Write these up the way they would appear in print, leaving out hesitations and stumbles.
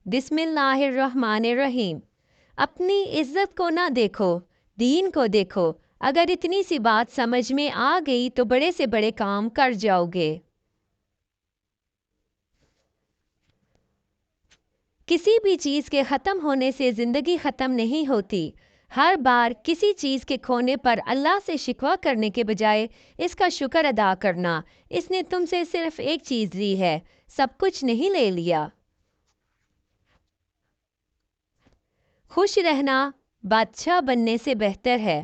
बिस्मिल्लाहिर्रहमानिर्रहीम। अपनी इज्जत को ना देखो, दीन को देखो। अगर इतनी सी बात समझ में आ गई तो बड़े से बड़े काम कर जाओगे। किसी भी चीज़ के ख़त्म होने से ज़िंदगी ख़त्म नहीं होती। हर बार किसी चीज़ के खोने पर अल्लाह से शिकवा करने के बजाय इसका शुक्र अदा करना। इसने तुमसे सिर्फ एक चीज़ ली है, सब कुछ नहीं ले लिया। खुश रहना बादशाह बनने से बेहतर है।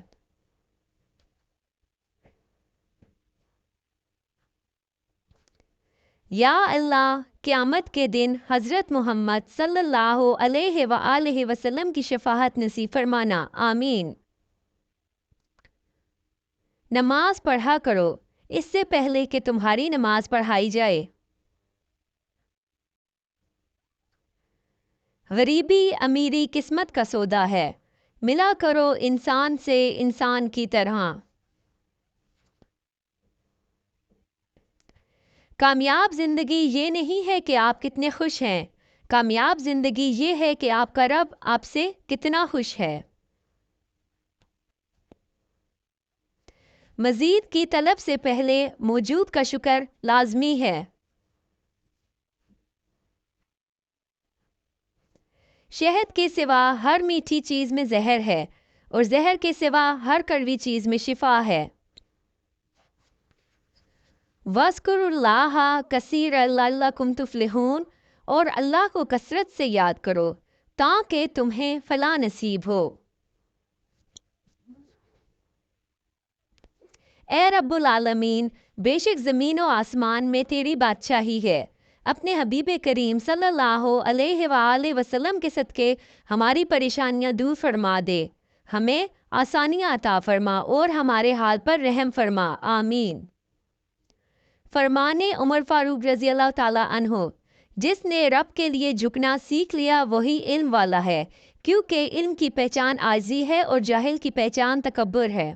या अल्लाह, क़यामत के दिन हज़रत मोहम्मद सल्लल्लाहु अलैहि वसल्लम की शफ़ाअत नसीब फरमाना। आमीन। नमाज पढ़ा करो इससे पहले कि तुम्हारी नमाज पढ़ाई जाए। गरीबी अमीरी किस्मत का सौदा है, मिला करो इंसान से इंसान की तरह। कामयाब ज़िंदगी ये नहीं है कि आप कितने खुश हैं, कामयाब ज़िंदगी ये है कि आपका रब आपसे कितना खुश है। मज़ीद की तलब से पहले मौजूद का शुक्र लाजमी है। शहद के सिवा हर मीठी चीज़ में जहर है और जहर के सिवा हर कड़वी चीज़ में शिफा है। वज़्कुरुल्लाह कसीरन लअल्लकुम तुफ्लिहून, और अल्लाह को कसरत से याद करो ताकि तुम्हें फलाह नसीब हो। ए रब्बुल आलमीन, बेशक ज़मीन और आसमान में तेरी बादशाही है। अपने हबीब करीम सल्लल्लाहु अलैहि वसल्लम के सदके हमारी परेशानियां दूर फरमा दे, हमें आसानियां अता फरमा और हमारे हाल पर रहम फरमा। आमीन। फरमाने उमर फारूक रज़ी अल्लाह ताला अन्हो, जिसने रब के लिए झुकना सीख लिया वही इल्म वाला है, क्योंकि इल्म की पहचान आजिज़ी है और जाहिल की पहचान तकब्बुर है।